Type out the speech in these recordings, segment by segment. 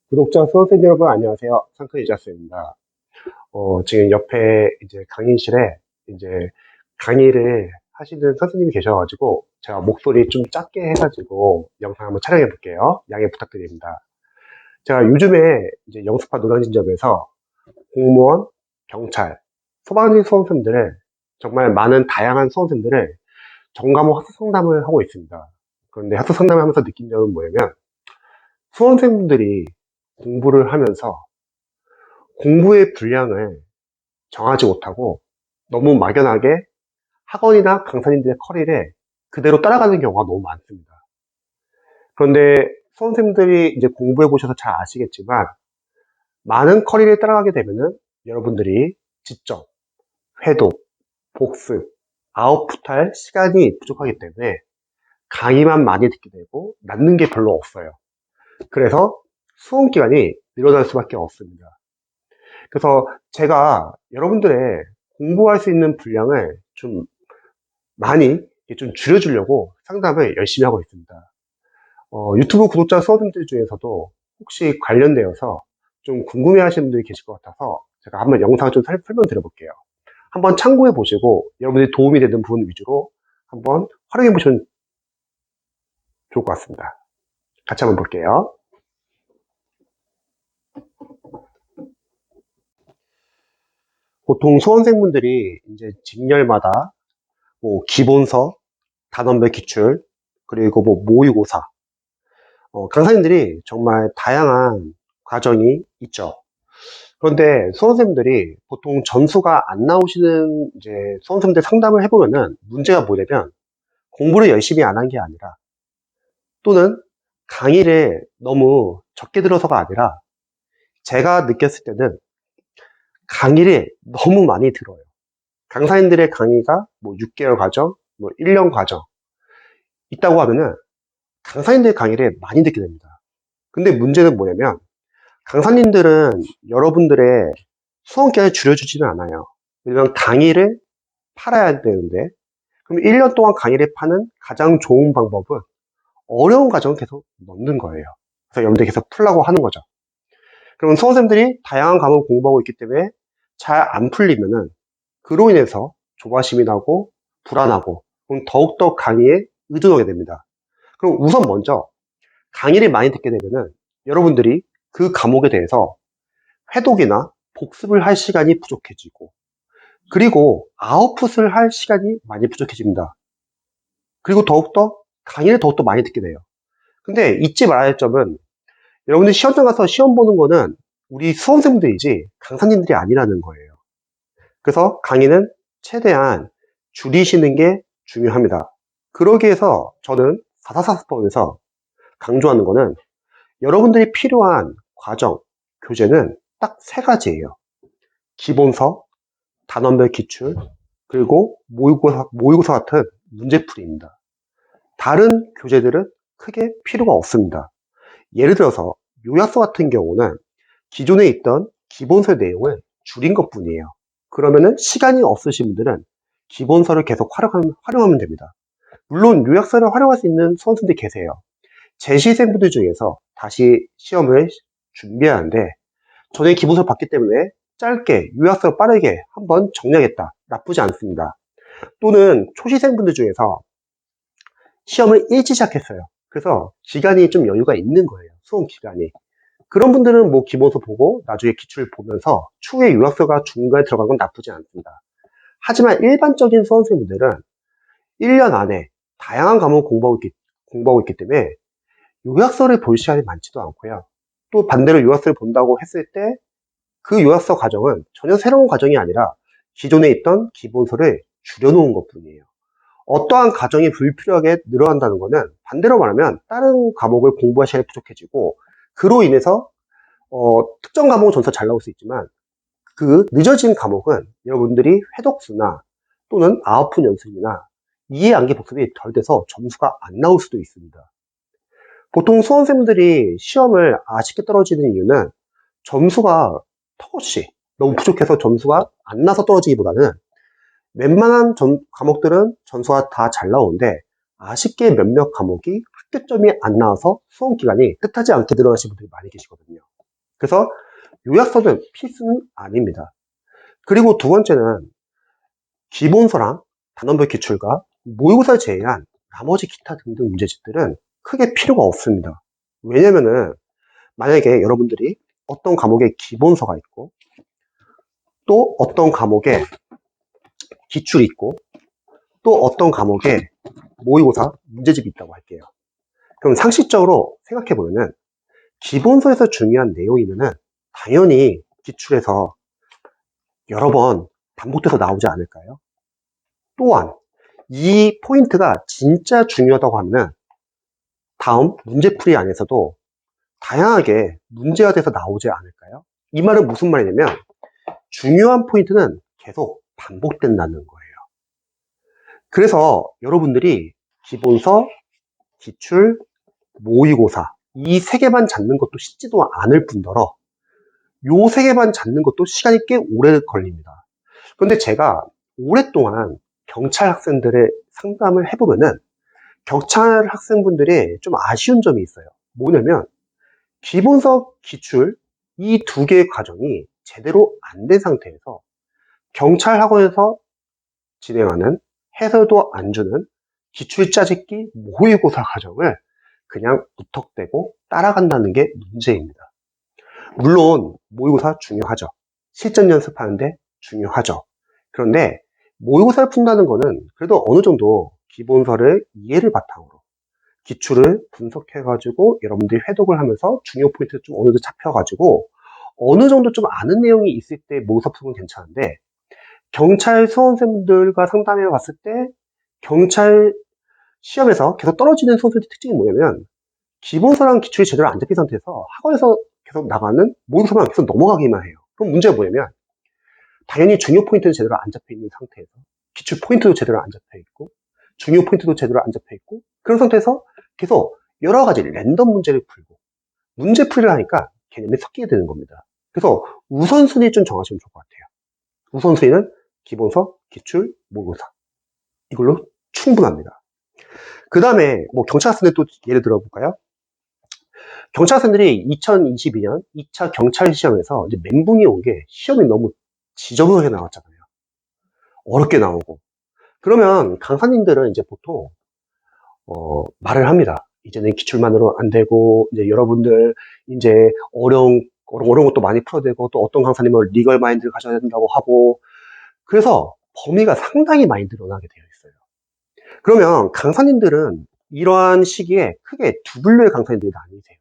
구독자 수험생 여러분 안녕하세요. 상크 이자스입니다. 지금 옆에 이제 강의실에 이제 강의를 하시는 선생님이 계셔가지고 제가 목소리 좀 작게 해가지고 영상 한번 촬영해 볼게요. 양해 부탁드립니다. 제가 요즘에 이제 영수파 노량진점에서 공무원, 경찰, 소방관 수험생들을 정말 많은 다양한 수험생들을 전과목 학습 상담을 하고 있습니다. 그런데 학습 상담을 하면서 느낀 점은 뭐냐면 수험생분들이 공부를 하면서 공부의 분량을 정하지 못하고 너무 막연하게 학원이나 강사님들의 커리를 그대로 따라가는 경우가 너무 많습니다. 그런데 수험생들이 이제 공부해 보셔서 잘 아시겠지만 많은 커리를 따라가게 되면은 여러분들이 직접 회독, 복습, 아웃풋할 시간이 부족하기 때문에 강의만 많이 듣게 되고 남는 게 별로 없어요. 그래서 수험 기간이 늘어날 수밖에 없습니다. 그래서 제가 여러분들의 공부할 수 있는 분량을 좀 많이 좀 줄여주려고 상담을 열심히 하고 있습니다. 유튜브 구독자 수험생들 중에서도 혹시 관련되어서 좀 궁금해 하시는 분들이 계실 것 같아서 제가 한번 영상을 좀 설명드려 볼게요. 한번 참고해 보시고 여러분들이 도움이 되는 부분 위주로 한번 활용해 보시면 좋을 것 같습니다. 같이 한번 볼게요. 보통 수험생분들이 이제 직렬마다 뭐 기본서, 단원별 기출, 그리고 뭐 모의고사, 강사님들이 정말 다양한 과정이 있죠. 그런데 수험생들이 보통 점수가 안 나오시는 이제 수험생들 상담을 해보면은 문제가 뭐냐면 공부를 열심히 안 한 게 아니라 또는 강의를 너무 적게 들어서가 아니라 제가 느꼈을 때는 강의를 너무 많이 들어요. 강사님들의 강의가 뭐 6개월 과정, 뭐 1년 과정 있다고 하면은 강사님들의 강의를 많이 듣게 됩니다. 근데 문제는 뭐냐면 강사님들은 여러분들의 수험 기간을 줄여주지는 않아요. 왜냐면 강의를 팔아야 되는데, 그럼 1년 동안 강의를 파는 가장 좋은 방법은 어려운 과정을 계속 넣는 거예요. 그래서 여러분들이 계속 풀라고 하는 거죠. 그러면 수험생들이 다양한 과목을 공부하고 있기 때문에 잘 안 풀리면은 그로 인해서 조바심이 나고 불안하고 그럼 더욱더 강의에 의존하게 됩니다. 그럼 우선 먼저 강의를 많이 듣게 되면은 여러분들이 그 과목에 대해서 회독이나 복습을 할 시간이 부족해지고 그리고 아웃풋을 할 시간이 많이 부족해집니다. 그리고 더욱더 강의를 더욱더 많이 듣게 돼요. 근데 잊지 말아야 할 점은 여러분들 시험장 가서 시험 보는 거는 우리 수험생들이지 강사님들이 아니라는 거예요. 그래서 강의는 최대한 줄이시는 게 중요합니다. 그러기 위해서 저는 444법에서 강조하는 거는 여러분들이 필요한 과정, 교재는 딱 세 가지예요. 기본서, 단원별 기출, 그리고 모의고사 같은 문제풀이입니다. 다른 교재들은 크게 필요가 없습니다. 예를 들어서 요약서 같은 경우는 기존에 있던 기본서의 내용을 줄인 것 뿐이에요. 그러면은 시간이 없으신 분들은 기본서를 계속 활용하면 됩니다. 물론 요약서를 활용할 수 있는 수험생들이 계세요. 재시생분들 중에서 다시 시험을 준비하는데 전에 기본서를 봤기 때문에 짧게 요약서를 빠르게 한번 정리하겠다. 나쁘지 않습니다. 또는 초시생분들 중에서 시험을 일찍 시작했어요. 그래서 기간이 좀 여유가 있는 거예요. 수험 기간이. 그런 분들은 뭐 기본서 보고 나중에 기출 보면서 추후에 요약서가 중간에 들어간 건 나쁘지 않습니다. 하지만 일반적인 수험생분들은 1년 안에 다양한 과목을 공부하고 있기 때문에 요약서를 볼 시간이 많지도 않고요. 또 반대로 요약서를 본다고 했을 때 그 요약서 과정은 전혀 새로운 과정이 아니라 기존에 있던 기본서를 줄여놓은 것 뿐이에요. 어떠한 과정이 불필요하게 늘어난다는 것은 반대로 말하면 다른 과목을 공부할 시간이 부족해지고 그로 인해서 특정 과목은 점수가 잘 나올 수 있지만 그 늦어진 과목은 여러분들이 회독수나 또는 아웃풋 연습이나 이해 암기 복습이 덜 돼서 점수가 안 나올 수도 있습니다. 보통 수험생들이 시험을 아쉽게 떨어지는 이유는 점수가 턱없이 너무 부족해서 점수가 안 나서 떨어지기보다는 웬만한 과목들은 점수가 다 잘 나오는데 아쉽게 몇몇 과목이 합격점이 안 나와서 수험 기간이 뜻하지 않게 늘어나시는 분들이 많이 계시거든요. 그래서 요약서는 필수는 아닙니다. 그리고 두 번째는 기본서랑 단원별 기출과 모의고사를 제외한 나머지 기타 등등 문제집들은 크게 필요가 없습니다. 왜냐면은 만약에 여러분들이 어떤 과목에 기본서가 있고 또 어떤 과목에 기출이 있고 또 어떤 과목에 모의고사 문제집이 있다고 할게요. 그럼 상식적으로 생각해보면은 기본서에서 중요한 내용이면은 당연히 기출에서 여러 번 반복돼서 나오지 않을까요? 또한 이 포인트가 진짜 중요하다고 하면 다음 문제풀이 안에서도 다양하게 문제가 돼서 나오지 않을까요? 이 말은 무슨 말이냐면 중요한 포인트는 계속 반복된다는 거예요. 그래서 여러분들이 기본서, 기출, 모의고사 이 세 개만 잡는 것도 쉽지도 않을 뿐더러 요 세 개만 잡는 것도 시간이 꽤 오래 걸립니다. 그런데 제가 오랫동안 경찰 학생들의 상담을 해보면은 경찰 학생분들이 좀 아쉬운 점이 있어요. 뭐냐면 기본서, 기출 이 두 개의 과정이 제대로 안 된 상태에서 경찰 학원에서 진행하는 해설도 안 주는 기출 짜집기 모의고사 과정을 그냥 무턱대고 따라간다는 게 문제입니다. 물론 모의고사 중요하죠. 실전 연습하는데 중요하죠. 그런데 모의고사를 푼다는 거는 그래도 어느 정도 기본서를 이해를 바탕으로 기출을 분석해가지고 여러분들이 회독을 하면서 중요 포인트 좀 어느 정도 잡혀가지고 어느 정도 좀 아는 내용이 있을 때 모의고사 푸는 건 괜찮은데 경찰 수험생들과 상담해 봤을 때 경찰 시험에서 계속 떨어지는 수험생들 특징이 뭐냐면 기본서랑 기출이 제대로 안 잡힌 상태에서 학원에서 계속 나가는 모의고사만 계속 넘어가기만 해요. 그럼 문제가 뭐냐면 당연히 중요 포인트는 제대로 안 잡혀 있는 상태에서 기출 포인트도 제대로 안 잡혀 있고 중요 포인트도 제대로 안 잡혀 있고 그런 상태에서 계속 여러 가지 랜덤 문제를 풀고 문제풀이를 하니까 개념이 섞이게 되는 겁니다. 그래서 우선순위 좀 정하시면 좋을 것 같아요. 우선순위는 기본서, 기출, 모의고사 이걸로 충분합니다. 그 다음에 뭐 경찰학생들 또 예를 들어볼까요? 경찰학생들이 2022년 2차 경찰 시험에서 이제 멘붕이 온 게 시험이 너무 지저분하게 나왔잖아요. 어렵게 나오고. 그러면 강사님들은 이제 보통 말을 합니다. 이제는 기출만으로 안 되고 이제 여러분들 이제 어려운 것도 많이 풀어야 되고 또 어떤 강사님은 리걸 마인드를 가져야 된다고 하고 그래서 범위가 상당히 많이 늘어나게 되어 있어요. 그러면 강사님들은 이러한 시기에 크게 두 분류의 강사님들이 나뉘세요.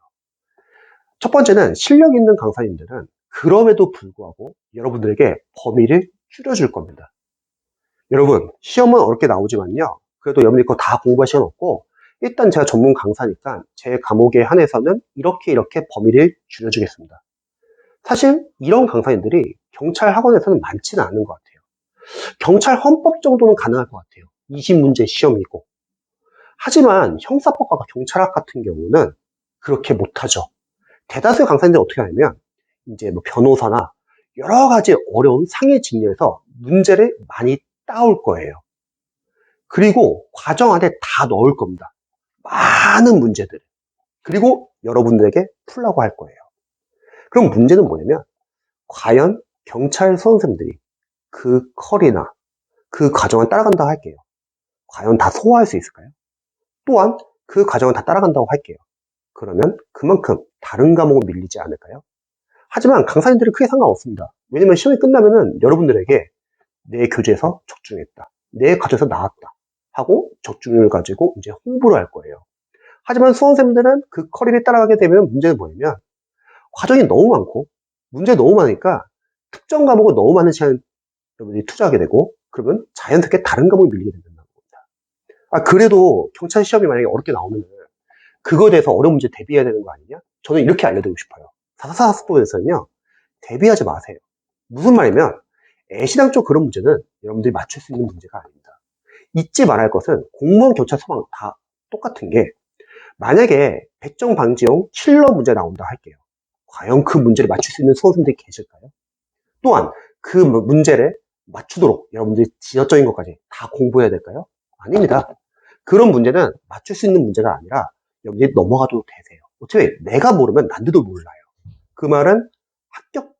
첫 번째는 실력 있는 강사님들은 그럼에도 불구하고 여러분들에게 범위를 줄여줄 겁니다. 여러분 시험은 어렵게 나오지만요. 그래도 여러분들이 그거 다 공부할 시간 없고 일단 제가 전문 강사니까 제 과목에 한해서는 이렇게 범위를 줄여주겠습니다. 사실 이런 강사님들이 경찰 학원에서는 많지는 않은 것 같아요. 경찰 헌법 정도는 가능할 것 같아요. 20문제 시험이고. 하지만 형사법과 경찰학 같은 경우는 그렇게 못하죠. 대다수의 강사님들이 어떻게 하냐면 이제 뭐 변호사나 여러 가지 어려운 상해 직렬에서 문제를 많이 따올 거예요. 그리고 과정 안에 다 넣을 겁니다. 많은 문제들. 그리고 여러분들에게 풀라고 할 거예요. 그럼 문제는 뭐냐면 과연 경찰 수험생들이 그 컬이나 그 과정을 따라간다고 할게요. 과연 다 소화할 수 있을까요? 또한 그 과정을 다 따라간다고 할게요. 그러면 그만큼 다른 과목은 밀리지 않을까요? 하지만 강사님들은 크게 상관없습니다. 왜냐면 시험이 끝나면은 여러분들에게 내 교재에서 적중했다. 내 과정에서 나왔다. 하고 적중을 가지고 이제 홍보를 할 거예요. 하지만 수험생들은 그 커리를 따라가게 되면 문제는 뭐냐면 과정이 너무 많고 문제 너무 많으니까 특정 과목을 너무 많은 시간을 여러분들이 투자하게 되고 그러면 자연스럽게 다른 과목이 밀리게 된다는 겁니다. 그래도 경찰 시험이 만약에 어렵게 나오면 그거에 대해서 어려운 문제 대비해야 되는 거 아니냐? 저는 이렇게 알려드리고 싶어요. 444학습도에서는요 대비하지 마세요. 무슨 말이면 애시당 초 그런 문제는 여러분들이 맞출 수 있는 문제가 아닙니다. 잊지 말아야 할 것은 공무원, 경찰, 소방 다 똑같은 게 만약에 백정방지용 킬러 문제 나온다 할게요. 과연 그 문제를 맞출 수 있는 수험생들이 계실까요? 또한 그 문제를 맞추도록 여러분들이 지어적인 것까지 다 공부해야 될까요? 아닙니다. 그런 문제는 맞출 수 있는 문제가 아니라 여러분들이 넘어가도 되세요. 어차피 내가 모르면 남들도 몰라요. 그 말은 합격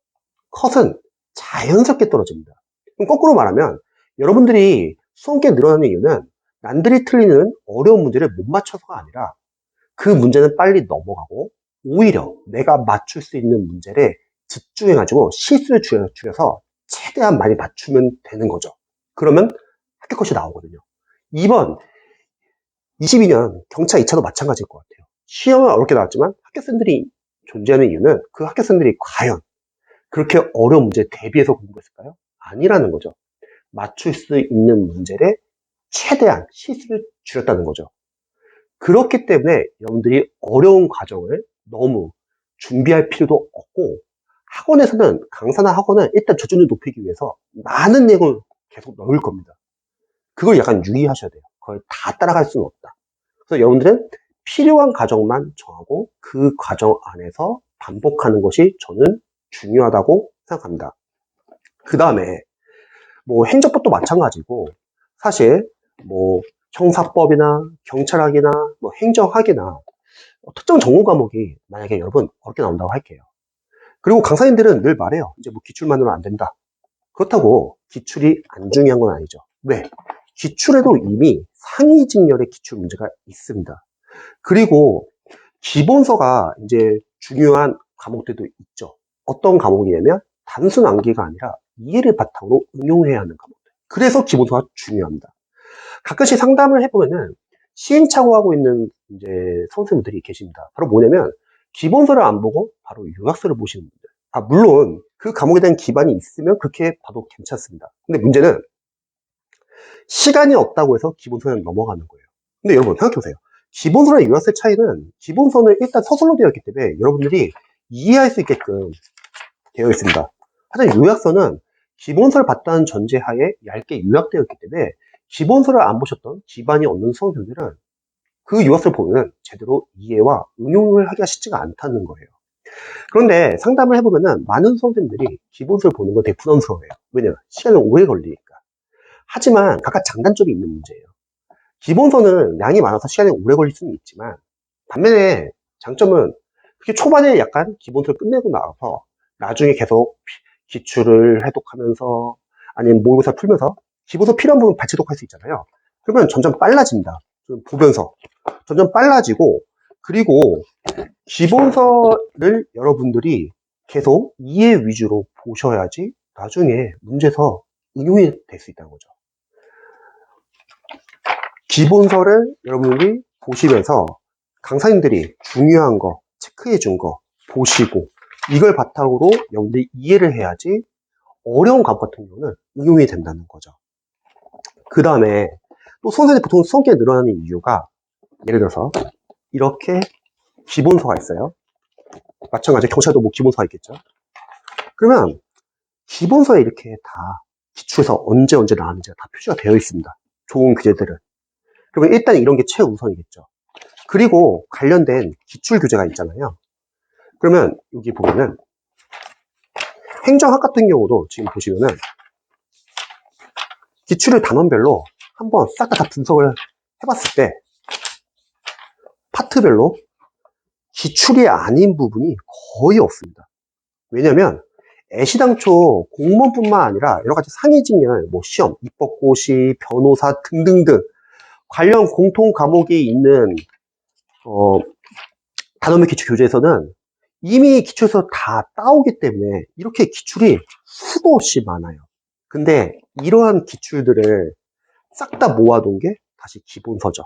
컷은 자연스럽게 떨어집니다. 그럼 거꾸로 말하면 여러분들이 수험계 늘어나는 이유는 남들이 틀리는 어려운 문제를 못 맞춰서가 아니라 그 문제는 빨리 넘어가고 오히려 내가 맞출 수 있는 문제를 집중해가지고 실수를 줄여서 최대한 많이 맞추면 되는 거죠. 그러면 합격 컷이 나오거든요. 이번 22년 경차 2차도 마찬가지일 것 같아요. 시험은 어렵게 나왔지만 합격생들이 존재하는 이유는 그 합격생들이 과연 그렇게 어려운 문제에 대비해서 공부했을까요? 아니라는 거죠. 맞출 수 있는 문제를 최대한 실수를 줄였다는 거죠. 그렇기 때문에 여러분들이 어려운 과정을 너무 준비할 필요도 없고, 학원에서는, 강사나 학원은 일단 저점을 높이기 위해서 많은 내용을 계속 넣을 겁니다. 그걸 약간 유의하셔야 돼요. 그걸 다 따라갈 수는 없다. 그래서 여러분들은 필요한 과정만 정하고 그 과정 안에서 반복하는 것이 저는 중요하다고 생각합니다. 그 다음에 뭐 행정법도 마찬가지고, 사실 뭐 형사법이나 경찰학이나 뭐 행정학이나 특정 전공 과목이 만약에 여러분 어렵게 나온다고 할게요. 그리고 강사님들은 늘 말해요. 이제 뭐 기출만으로는 안 된다. 그렇다고 기출이 안 중요한 건 아니죠. 왜? 기출에도 이미 상위직렬의 기출 문제가 있습니다. 그리고 기본서가 이제 중요한 과목들도 있죠. 어떤 과목이냐면 단순 암기가 아니라 이해를 바탕으로 응용해야 하는 과목들. 그래서 기본서가 중요합니다. 가끔씩 상담을 해보면은 시행착오하고 있는 이제 선생님들이 계십니다. 바로 뭐냐면 기본서를 안 보고 바로 요약서를 보시는 분들. 물론 그 과목에 대한 기반이 있으면 그렇게 봐도 괜찮습니다. 근데 문제는 시간이 없다고 해서 기본서는 넘어가는 거예요. 근데 여러분 생각해보세요. 기본서랑 요약서의 차이는, 기본서는 일단 서술로 되어 있기 때문에 여러분들이 이해할 수 있게끔 되어 있습니다. 하지만 요약서는 기본서를 봤다는 전제하에 얇게 요약되어 있기 때문에 기본서를 안 보셨던 기반이 없는 수험생들은 그 요약서를 보면 제대로 이해와 응용을 하기가 쉽지가 않다는 거예요. 그런데 상담을 해보면은 많은 수험생들이 기본서를 보는 건 되게 부담스러워해요. 왜냐면 시간이 오래 걸리니까. 하지만 각각 장단점이 있는 문제예요. 기본서는 양이 많아서 시간이 오래 걸릴 수는 있지만, 반면에 장점은 그게 초반에 약간 기본서를 끝내고 나서 나중에 계속 기출을 해독하면서 아니면 모의고사 풀면서 기본서 필요한 부분 발췌독할 수 있잖아요. 그러면 점점 빨라집니다. 보면서 점점 빨라지고, 그리고 기본서를 여러분들이 계속 이해 위주로 보셔야지 나중에 문제에서 응용이 될 수 있다는 거죠. 기본서를 여러분들이 보시면서 강사님들이 중요한 거, 체크해 준 거 보시고 이걸 바탕으로 여러분들이 이해를 해야지 어려운 과목 같은 경우는 응용이 된다는 거죠. 그 다음에 또 선생님이 보통 수험기가 늘어나는 이유가, 예를 들어서 이렇게 기본서가 있어요. 마찬가지로 경찰도 뭐 기본서가 있겠죠. 그러면 기본서에 이렇게 다 기출에서 언제 나왔는지가 다 표시가 되어 있습니다. 좋은 교재들은. 그러면 일단 이런 게 최우선이겠죠. 그리고 관련된 기출 교재가 있잖아요. 그러면 여기 보면은 행정학 같은 경우도 지금 보시면은 기출을 단원별로 한번 싹 다 분석을 해봤을 때 파트별로 기출이 아닌 부분이 거의 없습니다. 왜냐면 애시당초 공무원뿐만 아니라 여러 가지 상위직렬, 뭐 시험, 입법고시, 변호사 등등등 관련 공통 과목이 있는 단원별 기출 교재에서는 이미 기출에서 다 따오기 때문에 이렇게 기출이 수도 없이 많아요. 근데 이러한 기출들을 싹 다 모아둔 게 다시 기본서죠.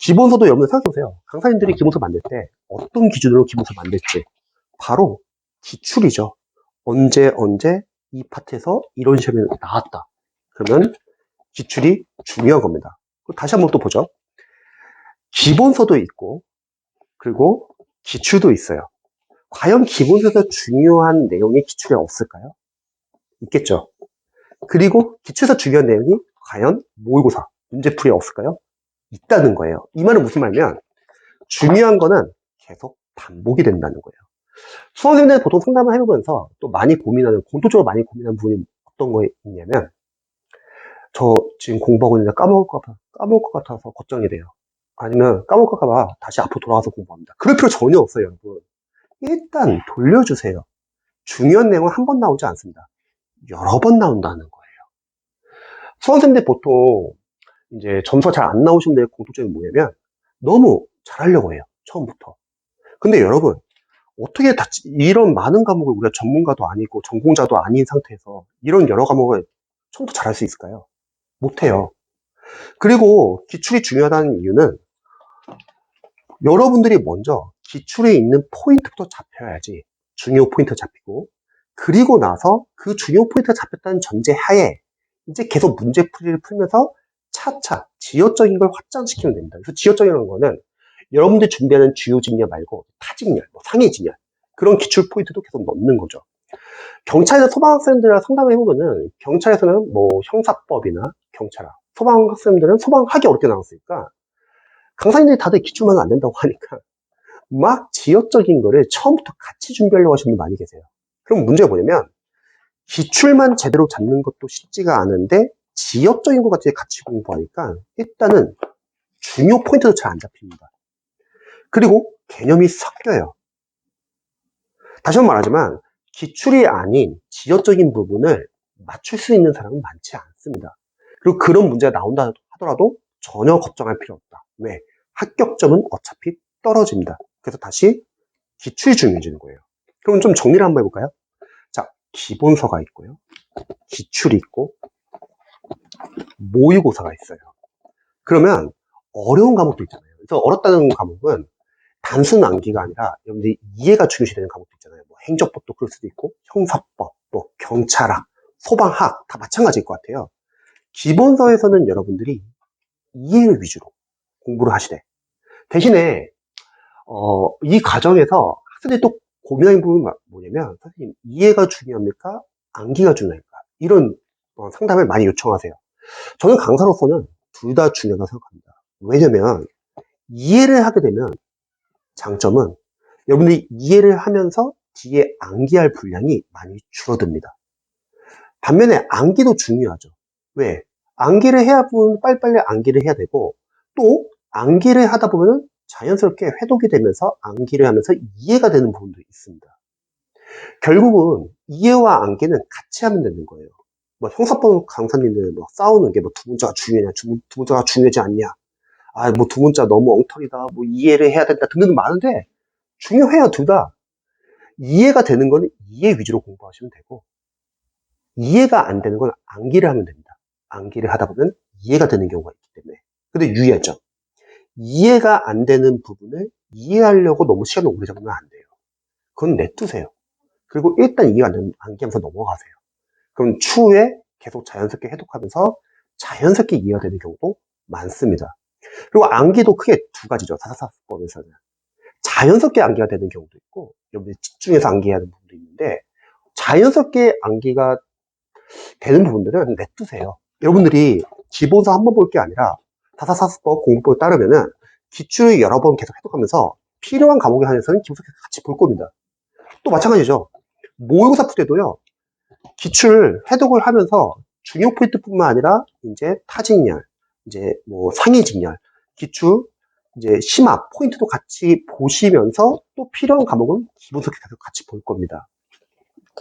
기본서도 여러분 생각해보세요. 강사님들이 기본서 만들 때 어떤 기준으로 기본서 만들지? 바로 기출이죠. 언제 이 파트에서 이런 시험이 나왔다. 그러면 기출이 중요한 겁니다. 다시 한번 또 보죠. 기본서도 있고 그리고 기출도 있어요. 과연 기본서에서 중요한 내용이 기출에 없을까요? 있겠죠. 그리고 기출에서 중요한 내용이 과연 모의고사, 문제풀이에 없을까요? 있다는 거예요. 이 말은 무슨 말이냐면 중요한 거는 계속 반복이 된다는 거예요. 수험생들은 보통 상담을 해보면서 또 많이 고민하는, 공통적으로 많이 고민하는 부분이 어떤 거에 있냐면, 저 지금 공부하고 있는데 까먹을 것 같아서 걱정이 돼요. 아니면 까먹을까 봐 다시 앞으로 돌아가서 공부합니다. 그럴 필요 전혀 없어요, 여러분. 일단 돌려주세요. 중요한 내용은 한 번 나오지 않습니다. 여러 번 나온다는 거예요. 수험생들 보통 이제 점수가 잘 안 나오신 분들의 공통점이 뭐냐면 너무 잘하려고 해요. 처음부터. 근데 여러분, 어떻게 이런 많은 과목을 우리가 전문가도 아니고 전공자도 아닌 상태에서 이런 여러 과목을 처음부터 잘할 수 있을까요? 못해요. 그리고 기출이 중요하다는 이유는 여러분들이 먼저 기출에 있는 포인트부터 잡혀야지 중요 포인트 잡히고, 그리고 나서 그 중요 포인트가 잡혔다는 전제 하에 이제 계속 문제풀이를 풀면서 차차 지역적인 걸 확장시키면 됩니다. 그래서 지역적인 거는 여러분들이 준비하는 주요 직렬 말고 타직렬, 상위 직렬, 그런 기출 포인트도 계속 넣는 거죠. 경찰에서 소방학생들이랑 상담을 해보면은 경찰에서는 뭐 형사법이나 경찰학, 소방학생들은 소방학이 어렵게 나왔으니까 강사님들이 다들 기출만 안 된다고 하니까 막 지역적인 거를 처음부터 같이 준비하려고 하시는 분 많이 계세요. 그럼 문제가 뭐냐면 기출만 제대로 잡는 것도 쉽지가 않은데 지역적인 것까지 같이 공부하니까 일단은 중요 포인트도 잘 안 잡힙니다. 그리고 개념이 섞여요. 다시 한번 말하지만 기출이 아닌 지역적인 부분을 맞출 수 있는 사람은 많지 않습니다. 그리고 그런 문제가 나온다 하더라도 전혀 걱정할 필요 없다. 왜? 합격점은 어차피 떨어집니다. 그래서 다시 기출이 중요해지는 거예요. 그럼 좀 정리를 한번 해볼까요? 자, 기본서가 있고요. 기출이 있고 모의고사가 있어요. 그러면 어려운 과목도 있잖아요. 그래서 어렵다는 과목은 단순 암기가 아니라 여러분들이 이해가 중요시되는 과목도 있잖아요. 뭐 행정법도 그럴 수도 있고 형사법, 뭐 경찰학, 소방학 다 마찬가지일 것 같아요. 기본서에서는 여러분들이 이해를 위주로 공부를 하시되 대신에 이 과정에서 학생들이 또 고민하는 부분이 뭐냐면 선생님 이해가 중요합니까? 암기가 중요합니까? 이런 상담을 많이 요청하세요. 저는 강사로서는 둘 다 중요하다고 생각합니다. 왜냐면 이해를 하게 되면 장점은 여러분들이 이해를 하면서 뒤에 암기할 분량이 많이 줄어듭니다. 반면에 암기도 중요하죠. 왜? 암기를 해야 빨리빨리 암기를 해야 되고 또 암기를 하다 보면 자연스럽게 회독이 되면서 암기를 하면서 이해가 되는 부분도 있습니다. 결국은 이해와 암기는 같이 하면 되는 거예요. 뭐 형사법 강사님들 뭐 싸우는 게 뭐 두 문자가 중요하냐, 두 문자가 중요하지 않냐, 아 뭐 두 문자 너무 엉터리다, 뭐 이해를 해야 된다 등등 많은데 중요해요. 둘 다. 이해가 되는 건 이해 위주로 공부하시면 되고 이해가 안 되는 건 암기를 하면 됩니다. 암기를 하다 보면 이해가 되는 경우가 있기 때문에. 근데 유의하죠. 이해가 안 되는 부분을 이해하려고 너무 시간을 오래 잡으면 안 돼요. 그건 냅두세요. 그리고 일단 이해가 안 되는 암기하면서 넘어가세요. 그럼 추후에 계속 자연스럽게 해독하면서 자연스럽게 이해가 되는 경우도 많습니다. 그리고 암기도 크게 두 가지죠. 사사사법에서는. 자연스럽게 암기가 되는 경우도 있고 여러분들이 집중해서 암기해야 하는 부분도 있는데 자연스럽게 암기가 되는 부분들은 냅두세요. 여러분들이 기본서 한 번 볼 게 아니라 다사사법 공부법에 따르면은 기출을 여러 번 계속 해독하면서 필요한 과목에 한해서는 기본서 같이 볼 겁니다. 또 마찬가지죠. 모의고사 풀 때도요. 기출 해독을 하면서 중요 포인트뿐만 아니라 이제 타직렬, 이제 뭐 상위 직렬, 기출, 이제 심화 포인트도 같이 보시면서 또 필요한 과목은 기본서 계속 같이 볼 겁니다.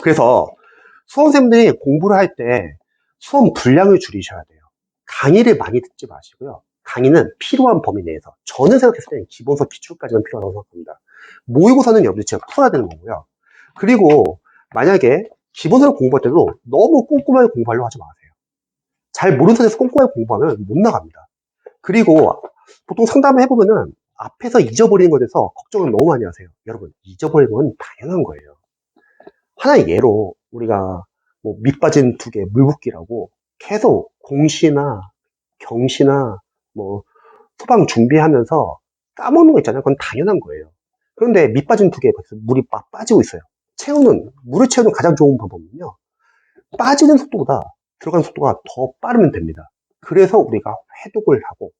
그래서 수험생들이 공부를 할 때 수험 분량을 줄이셔야 돼요. 강의를 많이 듣지 마시고요. 강의는 필요한 범위 내에서. 저는 생각했을 때는 기본서 기출까지는 필요하다고 생각합니다. 모의고사는 여러분들이 진짜 풀어야 되는 거고요. 그리고 만약에 기본서를 공부할 때도 너무 꼼꼼하게 공부하려고 하지 마세요. 잘 모르는 상태에서 꼼꼼하게 공부하면 못 나갑니다. 그리고 보통 상담을 해보면은 앞에서 잊어버리는 것에 대해서 걱정을 너무 많이 하세요. 여러분, 잊어버리는 건 당연한 거예요. 하나의 예로 우리가 뭐 밑빠진 두 개 물붓기라고 계속 공시나 경시나 뭐 소방 준비하면서 까먹는 거 있잖아요. 그건 당연한 거예요. 그런데 밑빠진 두 개에 물이 막 빠지고 있어요. 물을 채우는 가장 좋은 방법은요. 빠지는 속도보다 들어가는 속도가 더 빠르면 됩니다. 그래서 우리가 회독을 하고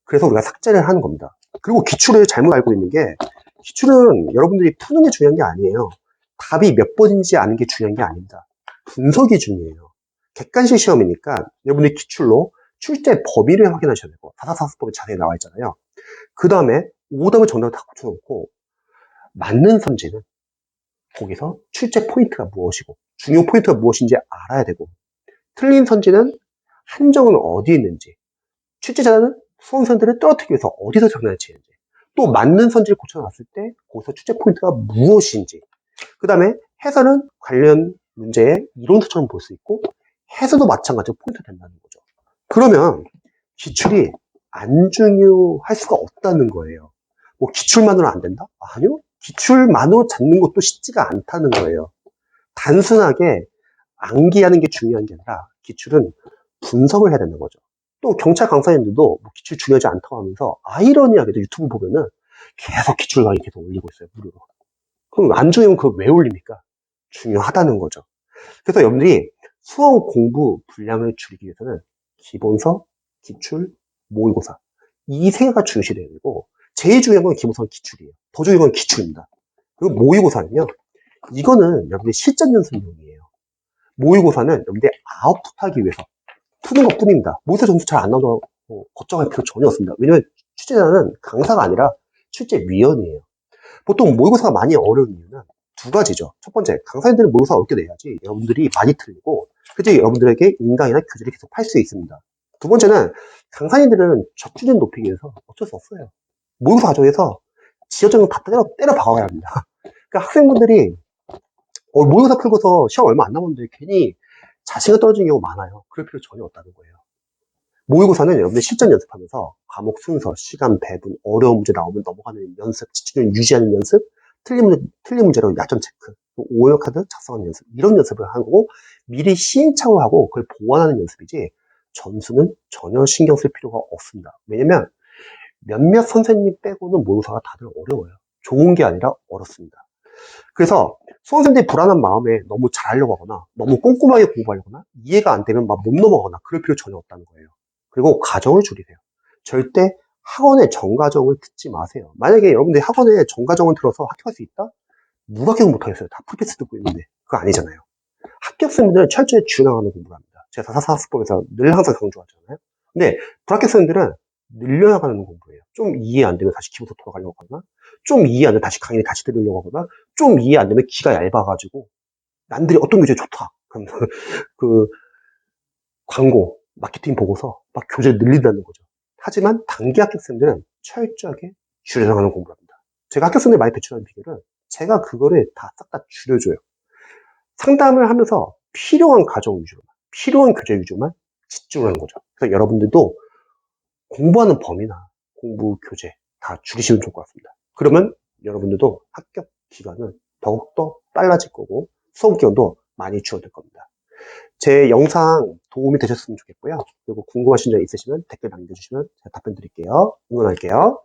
그래서 우리가 삭제를 하는 겁니다. 그리고 기출을 잘못 알고 있는 게 기출은 여러분들이 푸는 게 중요한 게 아니에요. 답이 몇 번인지 아는 게 중요한 게 아닙니다. 분석이 중요해요. 객관식 시험이니까 여러분들이 기출로 출제 범위를 확인하셔야 되고 사사사법에 자세히 나와 있잖아요. 그 다음에 오답을 정답을 다 붙여놓고 맞는 선지는 거기서 출제 포인트가 무엇이고 중요 포인트가 무엇인지 알아야 되고 틀린 선지는 한정은 어디에 있는지 출제자는 수험생들을 떨어뜨리기 위해서 어디서 장난치는지 또 맞는 선지를 고쳐놨을 때 거기서 출제 포인트가 무엇인지 그 다음에 해설은 관련 문제의 이론서처럼 볼 수 있고 해설도 마찬가지로 포인트가 된다는 거죠. 그러면 기출이 안 중요할 수가 없다는 거예요. 뭐 기출만으로 안 된다? 아니요. 기출만으로 잡는 것도 쉽지가 않다는 거예요. 단순하게 암기하는 게 중요한 게 아니라 기출은 분석을 해야 되는 거죠. 또 경찰 강사님들도 뭐 기출 중요하지 않다고 하면서 아이러니하게도 유튜브 보면은 계속 기출 강의 계속 올리고 있어요. 무료로. 그럼 안 중요하면 그걸 왜 올립니까? 중요하다는 거죠. 그래서 여러분들이 수험 공부 분량을 줄이기 위해서는 기본서, 기출, 모의고사 이 세 개가 중요시 되고 제일 중요한 건 기본서는 기출이에요. 더 중요한 건 기출입니다. 그리고 모의고사는요. 이거는 여러분들이 실전 연습용이에요. 모의고사는 여러분들이 아웃풋하기 위해서 푸는 것 뿐입니다. 모의고사 점수 잘 안 나와도 걱정할 필요 전혀 없습니다. 왜냐면 출제자는 강사가 아니라 출제위원이에요. 보통 모의고사가 많이 어려운 이유는 두 가지죠. 첫 번째, 강사님들은 모의고사 어렵게 내야지 여러분들이 많이 틀리고 그때 여러분들에게 인강이나 교재를 계속 팔 수 있습니다. 두 번째는 강사님들은 적중률 높이기 위해서 어쩔 수 없어요. 모의고사 과정에서 지어적인 거 다 때려 박아야 합니다. 그러니까 학생분들이 모의고사 풀고서 시험 얼마 안 남았는데 괜히 자신감 떨어지는 경우가 많아요. 그럴 필요 전혀 없다는 거예요. 모의고사는 여러분들 실전 연습하면서 과목 순서, 시간, 배분, 어려운 문제 나오면 넘어가는 연습, 집중력 유지하는 연습, 틀린 문제로 약점 체크, 오해 카드 작성하는 연습, 이런 연습을 하고 미리 시행착오하고 그걸 보완하는 연습이지 점수는 전혀 신경 쓸 필요가 없습니다. 왜냐면 몇몇 선생님 빼고는 모의고사가 다들 어려워요. 좋은 게 아니라 어렵습니다. 그래서 수험생들이 불안한 마음에 너무 잘하려고 하거나 너무 꼼꼼하게 공부하려거나 이해가 안 되면 막 못 넘어가거나 그럴 필요 전혀 없다는 거예요. 그리고 과정을 줄이세요. 절대 학원의 전과정을 듣지 마세요. 만약에 여러분들이 학원에 전과정을 들어서 합격할 수 있다? 누가 합격 못하겠어요? 다 풀패스 듣고 있는데 그거 아니잖아요. 합격생들은 철저히 줄여나가는 공부를 합니다. 제가 사사학습법에서 늘 항상 강조하잖아요. 근데 불합격생들은 늘려나가는 공부예요. 좀 이해 안 되면 다시 기부터 돌아가려고 하거나 좀 이해 안 되면 다시 강의를 다시 들으려고 하거나 좀 이해 안 되면 기가 얇아가지고 남들이 어떤 교재 좋다. 그럼 그 광고, 마케팅 보고서 막 교재를 늘린다는 거죠. 하지만 단기 합격생들은 철저하게 줄여나가는 공부를 합니다. 제가 합격생들 많이 배출하는 비결은 제가 그거를 다 싹 다 줄여줘요. 상담을 하면서 필요한 과정 위주로만, 필요한 교재 위주로만 집중하는 거죠. 그래서 여러분들도 공부하는 범위나 공부 교재 다 줄이시면 좋을 것 같습니다. 그러면 여러분들도 합격 기간은 더욱더 빨라질 거고 수험 기간도 많이 줄어들 겁니다. 제 영상 도움이 되셨으면 좋겠고요. 그리고 궁금하신 점 있으시면 댓글 남겨주시면 제가 답변 드릴게요. 응원할게요.